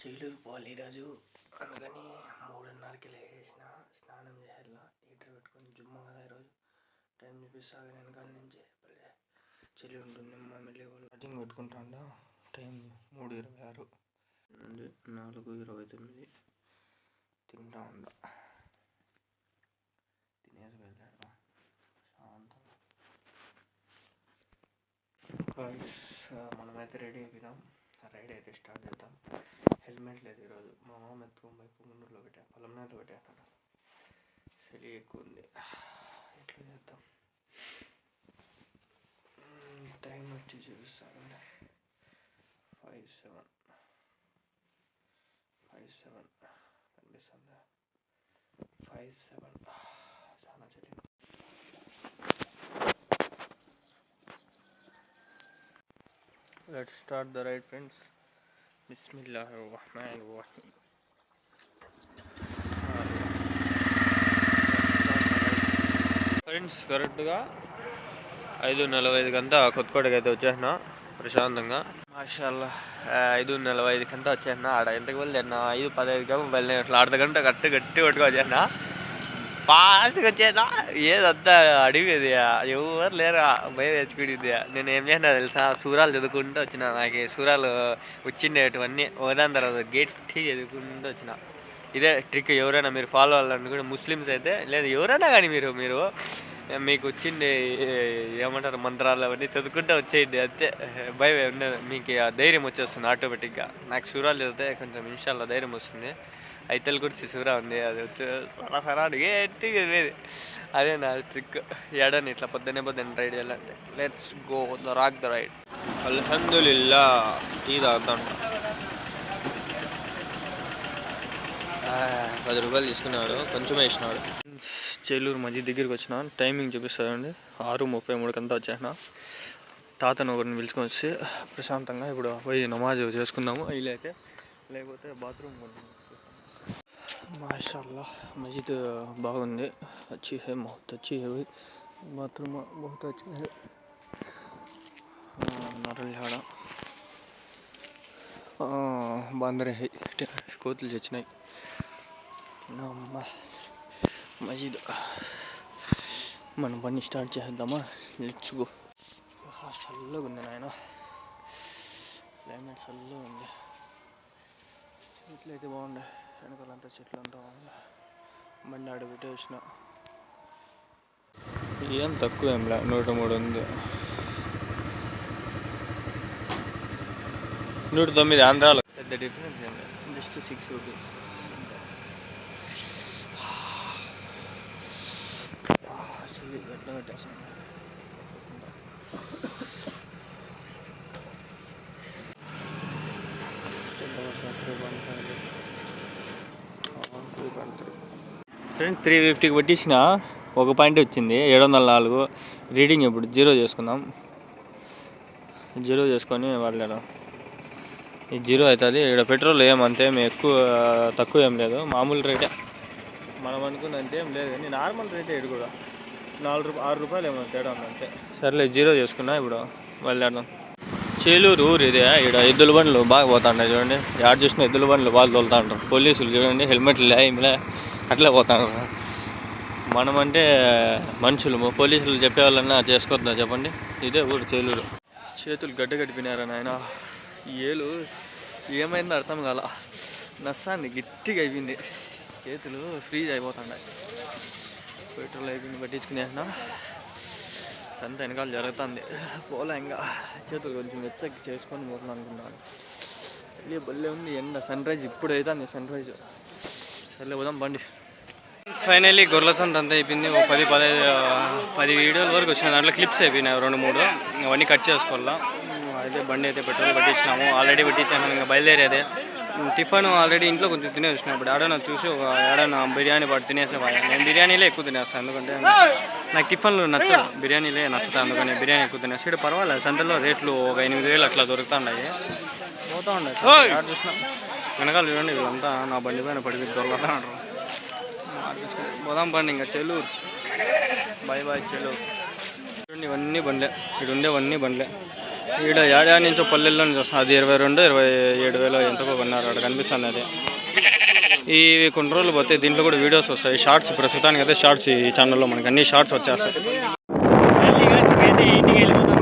చెల్లూరు పోవాలి ఈరోజు. అందుకని 3:30కి లేచిన, స్నానం చేయాల, హీటర్ పెట్టుకొని జుమ్మ కదా ఈరోజు. టైం చూపిస్తాను వెనకాల నుంచి. చెల్లి ఉంటుంది మా మెల్లి కటింగ్ పెట్టుకుంటాండా. టైం 3:26 నుండి 4:29. తింటా ఉందా, తినేసి వెళ్ళాడు శాంతంగా. మనమైతే రెడీ అయిపోయినాం. రైడ్ అయితే స్టార్ట్ చేద్దాం. హెల్మెట్ లేదు ఈరోజు. మా మామ ఎత్తుకొని పోయి పుంగనూరులో పెట్టా, పొలంనేరులో పెట్టాను. చలి ఎక్కువ ఉంది, ఎట్లా చేద్దాం. టైం వచ్చి చూపిస్తానండి. 5:07 కనిపిస్తుందా? 5:07. చాలా చలి. Let's start the ride, friends. Bismillahirrahmanirrahim. Friends, కరెక్ట్గా 5:45 అంతా కొత్తకోటకి అయితే వచ్చేసిన ప్రశాంతంగా. మాషాల్లా 5:45 అంతా వచ్చేసిన. ఆడ ఎంతకు వెళ్ళాను? 5:15 వెళ్ళిన. అట్లా అర్ధగంట గట్టి కొట్టుకు వచ్చేసిన. ఫాస్ట్గా వచ్చేనా. ఏదంతా అడిగేది, ఎవరు లేరా, భయం తెచ్చుకునేది. నేను ఏం చేసినా తెలుసా, సూరాలు చదువుకుంటూ వచ్చిన. నాకు సూరాలు వచ్చిండేటివన్నీ ఒకదాని తర్వాత గట్టి చదువుకుంటూ వచ్చిన. ఇదే ట్రిక్. ఎవరైనా మీరు ఫాలో అవ్వాలనుకుంటే, ముస్లిమ్స్ అయితే లేదు ఎవరైనా కానీ మీరు మీకు వచ్చిండే ఏమంటారు మంత్రాలు అవన్నీ చదువుకుంటూ వచ్చేయండి. అంతే, భయం ఉండదు. మీకు ధైర్యం వచ్చేస్తుంది ఆటోమేటిక్గా. నాకు సూరాలు చదివితే కొంచెం ఇన్షాల్లో ధైర్యం వస్తుంది. అయితలు కూడా సూరా ఉంది, అది వచ్చి సరా గట్టి చదివేది. అదే నా ట్రిక్. ఏడని ఇట్లా పొద్దున్నే రైడ్ చేయాలంటే. Let's go the rock the ride. అల్హమ్దులిల్లా. టీ తాగుతాం. 10 రూపాయలు తీసుకున్నాడు, కొంచెం వేసినాడు. చెల్లూరు మధ్య దగ్గరికి వచ్చిన. టైమింగ్ చూపిస్తానండి. 6:33 అంతా వచ్చేసిన. తాతను ఒకరిని పిలుచుకొని వచ్చి ప్రశాంతంగా ఇప్పుడు పోయి నమాజ్ చేసుకుందాము. వీలైతే, లేకపోతే బాత్రూమ్. మాషాల్లా మస్జిద్ బాగుంది. अच्छी है, बहुत अच्छी है भाई. बाथरूम बहुत अच्छा है. నరల్హాడ బాందరే హై. కోతులు చచ్చినాయి. మస్జిద్. మనం పని స్టార్ట్ చేద్దామా? Let's go. చల్లగా ఉంది నాయన, క్లైమేట్ చల్లగా ఉంది. చెట్లు అయితే బాగుండే, వెనకాలంతా చెట్లు అంతా బాగుంది. బండి ఆడ పెట్టేసిన. ఏం తక్కువ ఏం లే, 103 ఉంది. 109 ఆంధ్రాలో. పెద్ద డిఫరెన్స్ ఏం లేదు, జస్ట్ 6 రూపీస్. చెల్లి ఎట్లా పెట్టేసాను. ఫ్రెండ్స్, 350కి పట్టించిన. 1 పాయింట్ వచ్చింది. 704 రీడింగ్. ఇప్పుడు 0 చేసుకుందాం. 0 చేసుకొని వాళ్ళేడా ఈ 0 అవుతుంది. ఇక్కడ పెట్రోల్ ఏమంతే ఎక్కువ తక్కువ ఏం లేదు, మామూలు రేటే. మనం అనుకున్నంత ఏం లేదు కానీ నార్మల్ రేటే. ఇది కూడా 6 రూపాయలు ఏమో తేడా ఉందంటే. సర్లే 0 చేసుకున్నా. ఇప్పుడు వెళ్ళాడదాం. చేలూరు ఊరు ఇదే. ఇక్కడ ఎద్దుల బండ్లు బాగా పోతాంటాయి చూడండి. యాడ్ చూసిన ఎద్దుల బండ్లు బాగా తోలుతా ఉంటారు. పోలీసులు చూడండి, హెల్మెట్లు లే అట్లే పోతాను. మనమంటే మనుషులు, పోలీసులు చెప్పేవాళ్ళన్నా చేసుకోవద్దా చెప్పండి. ఇదే ఊరు చేలూరు. చేతులు గడ్డ గడిపినారా నాయన. ఏలు ఏమైందో అర్థం కాల, నస్సాంది, గట్టిగా అయిపోయింది. చేతులు ఫ్రీజ్ అయిపోతున్నాయి. పెట్రోల్ అయిపోయింది, పట్టించుకునేసిన. సంత వెనకాల జరుగుతుంది. పోలే ఇంకా. చేతులు కొంచెం వెచ్చకి చేసుకొని పోతున్నాను అనుకున్నాను. వెళ్ళి బల్లే ఉంది ఎండ. సన్ రైజ్ ఇప్పుడు అవుతుంది. Sunrise. సర్లే పోదాం బండి. ఫైనల్లీ గొర్రెల సంత అంతా అయిపోయింది. 10 వీడియోల వరకు వచ్చిన. దాంట్లో క్లిప్స్ అయిపోయినాయి 2-3. అవన్నీ కట్ చేసుకోవాలా. అయితే బండి అయితే పెట్రోల్ పట్టించినాము. ఆల్రెడీ పెట్టించాను. ఇంకా బయలుదేరేదే. టిఫిన్ ఆల్రెడీ ఇంట్లో కొంచెం తినేసి వచ్చినాం. ఇప్పుడు ఏడైనా చూసి ఏడైనా బిర్యానీ పాటు తినేసేవాళ్ళం. నేను బిర్యానీలే ఎక్కువ తినేస్తాను, ఎందుకంటే నాకు టిఫిన్లు నచ్చదు, బిర్యానీలే నచ్చుతాయి. అందుకని బిర్యానీ ఎక్కువ తినేసి. ఇక్కడ పర్వాలేదు, సంతలో రేట్లు ఒక 8,000 అట్లా దొరుకుతున్నాయి. పోతా ఉన్నాయి. ఆడ చూసినా వెనకాల చూడండి, వీళ్ళంతా నా బండి పైన పడి దొరకతా అంటారు. పోదాం బండి ఇంకా. Chelluru bye bye Chelluru. చూడండి, ఇవన్నీ బండ్లే. ఇక్కడ ఉండేవన్నీ బండ్లే. ఈడ ఏడా నుంచో పల్లెల్లో నుంచి వస్తుంది. అది 22-27 ఎంతకో కొన్నారు. అక్కడ కనిపిస్తుంది అది. ఈ కొన్ని రోజులు పోతే దీంట్లో కూడా వీడియోస్ వస్తాయి, షార్ట్స్. ప్రస్తుతానికి అయితే షార్ట్స్ ఈ ఛానల్లో మనకి అన్ని షార్ట్స్ వచ్చేస్తాయి. ఇంటికి వెళ్ళిపోతాం.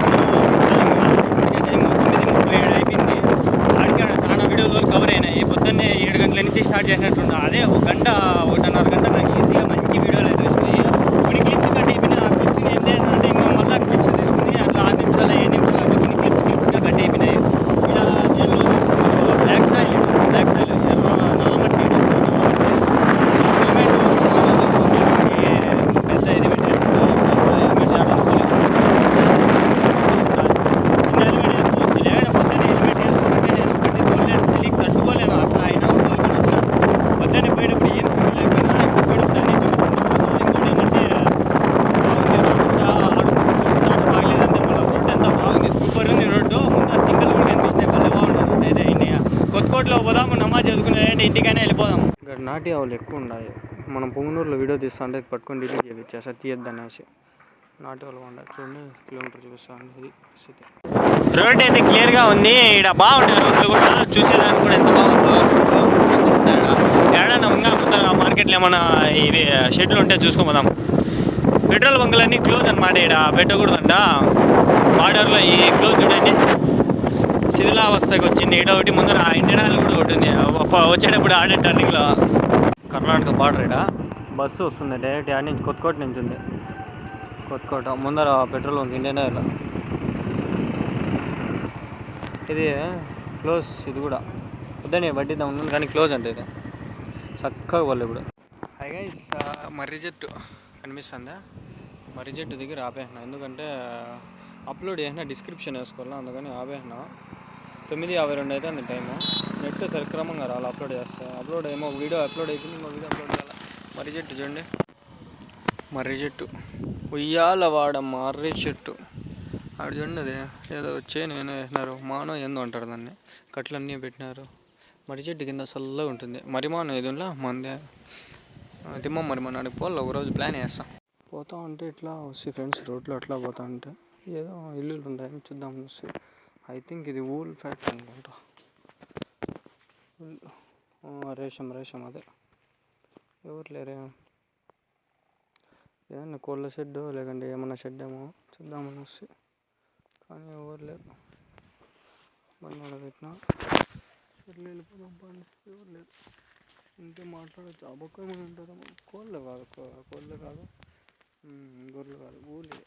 చాలా వీడియోలు కవర్ అయినాయి. పొద్దున్నే 7 గంటల నుంచి స్టార్ట్ చేసినట్టు. అదే 1 గంట 1.5 గంట నాకు ఈజీగా మంచి వీడియోలు అయితే వచ్చినాయి. కొన్ని క్లిప్స్ కట్ అయిపోయినాయి. ఆ క్లిప్స్ ఏం చేయాలంటే ఇంకా మళ్ళీ క్లిప్స్ తీసుకుని అట్లా 6 నిమిషాలు 7 నిమిషాలు అట్లా కొన్ని క్లిప్స్గా కట్ అయిపోయినాయి. ఇలా బ్లాక్ సాయిల్ నల్లమట్టి పెద్ద ఇది కొత్తకోటలో పోదాము, నమాజ్ చదువుకునేదంటే ఇంటికైనా వెళ్ళిపోదాం. ఇక్కడ నాటి ఆవులు ఎక్కువ ఉన్నాయి. మనం పొంగనూరులో వీడియో తీస్తుంటే పట్టుకొని డిలీట్ చేయించేసా, తీయద్దు అనేసి. నాటి ఆవులు ఉన్నాయి చూడండి, కిలోమీటర్ చూపిస్తాను. ఇది రోడ్ అయితే క్లియర్గా ఉంది. ఇక్కడ బాగుంటాయి రోడ్లు కూడా, చూసేదానికి కూడా ఎంత బాగుందో. ఏడన్నా ఇంకా ముందర మార్కెట్లో ఏమన్నా ఇవి షెడ్లు ఉంటే చూసుకోపోదాం. పెట్రోల్ బంకులన్నీ క్లోజ్ అనమాట. ఇక్కడ పెట్టకూడదంట. బార్డర్లో ఈ క్లోజ్ చూడండి, శిథిలావస్థకి వచ్చింది. ఈడ ఒకటి ముందర ఇండియన్ ఆయిల్ కూడా ఉంటుంది. వచ్చేటప్పుడు ఆడే టర్నింగ్లో కర్ణాటక బార్డర్. ఇక్కడ బస్సు వస్తుంది డైరెక్ట్ ఆడ నుంచి, కొత్తకోట నుంచి ఉంది. కొత్తకోట ముందర పెట్రోల్ బంక్ ఇండియన్ ఆయిల్. ఇది క్లోజ్. ఇది కూడా పొద్దున్నే వడ్డీద్దాం ఉన్నాను కానీ క్లోజ్ అంటే ఇది చక్కగా వాళ్ళు. ఇప్పుడు హై గైస్, మర్రి చెట్టు కనిపిస్తుందా? మర్రి చెట్టు దగ్గర ఆపేసిన, ఎందుకంటే అప్లోడ్ చేసిన డిస్క్రిప్షన్ వేసుకోవాలి, అందుకని ఆపేసిన. 9:52 అయితే అంది టైము. నెట్ సక్రమంగా రాలి అప్లోడ్ చేస్తే. అప్లోడ్ ఏమో వీడియో అప్లోడ్ అవుతుంది, ఇంకో వీడియో అప్లోడ్ చేయాలి. మర్రి చెట్టు చూడండి, మర్రి చెట్టు. ఉయ్యాలవాడ మర్రి చెట్టు. అక్కడ చూడండి, అది ఏదో చేను ఏమో వేసినారు, మానో ఏందో అంటారు దాన్ని. కట్లన్నీ పెట్టినారు. మర్రి చెట్టు కింద చల్లగా ఉంటుంది. మరిమానం ఏదో మందే తిమ్మ మరిమానం. అడిగి పోవాలి, ఒకరోజు ప్లాన్ చేస్తాం. పోతా ఉంటే ఇట్లా వస్తే ఫ్రెండ్స్, రోడ్లో అట్లా పోతా ఉంటే ఏదో ఇల్లులు ఉంటాయని చూద్దాం వస్తే. ఐ థింక్ ఇది ఊల్ ఫ్యాక్టరీ అనుకుంటా. రేషం అదే. ఎవరు లేరే, ఏదన్నా కోళ్ళ షెడ్ లేకంటే ఏమన్నా షెడ్ ఏమో చూద్దామని వస్తే, కానీ ఎవరు లేరు. బండి పెట్టినా షెడ్లు వెళ్ళిపోదాం పండి. ఎవరు లేరు. ఇంకే మాట్లాడచ్చు. ఆ పక్క ఏమైనా ఉంటారేమో. కోళ్ళు కాదు, గొర్రెలు కాదు, ఊళ్ళే.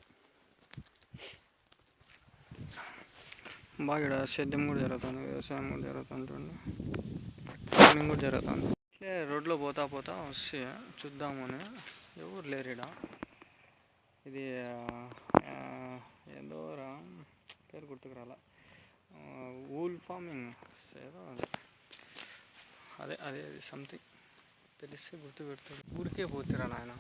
బాగా ఇక్కడ సేద్యం కూడా జరుగుతుంది, వ్యవసాయం కూడా జరుగుతుంది చూడండి, ఫార్మింగ్ కూడా జరుగుతుంది. ఇట్లే రోడ్లో పోతా వస్తే చూద్దామని. ఎవరు లేరు ఇక్కడ. ఇది ఏదో పేరు గుర్తుకు రాలా. ఊల్ ఫార్మింగ్ ఏదో అదే సంథింగ్ తెలిస్తే గుర్తు పెడతాడు. ఊరికే పోతారా నాయన.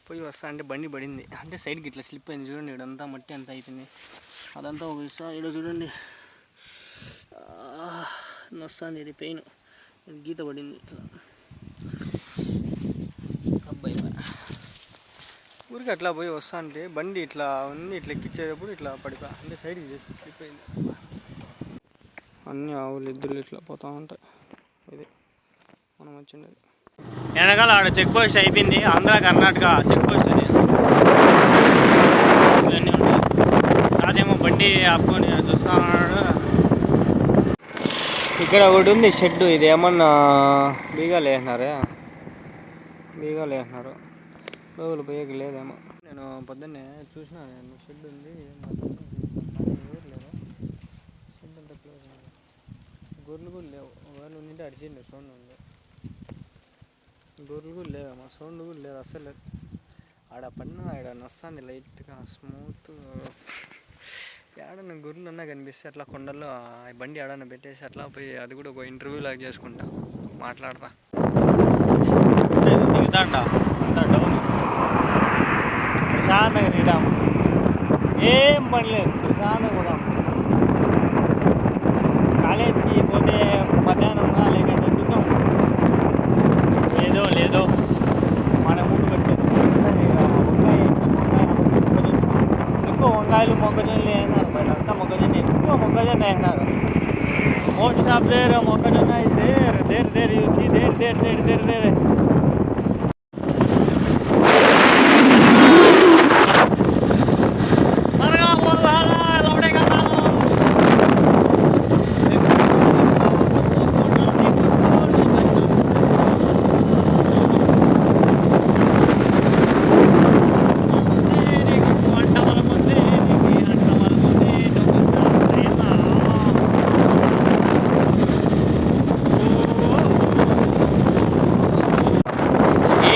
పోయి వస్తా అంటే బండి పడింది, అంటే సైడ్కి ఇట్లా స్లిప్ అయింది చూడండి. ఇడంతా మట్టి అంతా అయిపోయింది. అదంతా ఒక ఇస్తా. ఇక్కడ చూడండి నొస్తుంది, ఇది పెయిన్, గీత పడింది ఇట్లా. అబ్బాయి ఊరికి అట్లా పోయి వస్తా అంటే బండి ఇట్లా ఉంది. ఇట్లా ఎక్కిచ్చేటప్పుడు ఇట్లా పడిపా, అంటే సైడ్కి చేసి స్లిప్ అయింది. అన్ని ఆవులు ఇద్దరు ఇట్లా పోతూ ఉంటాయి. ఇది మనం వచ్చిండేది. వెనకాల ఆడ చెక్ పోస్ట్ అయిపోయింది, ఆంధ్ర కర్ణాటక చెక్ పోస్ట్ అది. ఇవన్నీ ఉంటాయి. అదేమో బండి ఆపుకొని చూస్తా ఉన్నాడు. ఇక్కడ ఒకటి ఉంది షెడ్. ఇది ఏమన్నా బీగాలు వేసినారు, లోపల పోయేకి లేదేమో. నేను పొద్దున్నే చూసినా, షెడ్ ఉంది. ఎవరు లేరు, షెడ్ అంతా క్లోజ్. గొర్రెలు కూడా లేవు. ఒకవేళ ఉండింటే అడిచిండే సౌండ్ ఉంది. గొర్రెలు కూడా లేవమ్మా, సౌండ్ కూడా లేదు అస్సలు లేదు. ఆడ పడిన ఆడ నొస్తుంది లైట్గా, స్మూత్. ఏడన్నా గొర్రెలు అన్నా కనిపిస్తే అట్లా కొండల్లో బండి ఆడన్నా పెట్టేసి అట్లా పోయి అది కూడా ఒక ఇంటర్వ్యూ లాగా చేసుకుంటా, మాట్లాడతా. దిగుతాంట అంతా డౌన్. ప్రశాంతంగా దిగుదాం, ఏం పని లేదు, ప్రశాంతంగా పోదాం. కాలేజీకి పోతే మధ్యాహ్నంగా లేకంటే చూద్దాం. లేదో మన ముందు పెట్టేది వంకాయ, ఎక్కువ వంకాయలు మొక్కజొన్నలు ఏమన్నారు బయట అంతా మొక్కజొన్న. ఉన్నాయి అన్నారు. మోస్ట్ ఆఫ్ దేర్ మొక్కజొన్న is there you see there. త్వరగా పోవాలా, లోపలికి వెళ్దాము.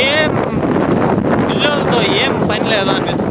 ఏం పిల్లలతో ఏం పని లేదా అనిపిస్తుంది.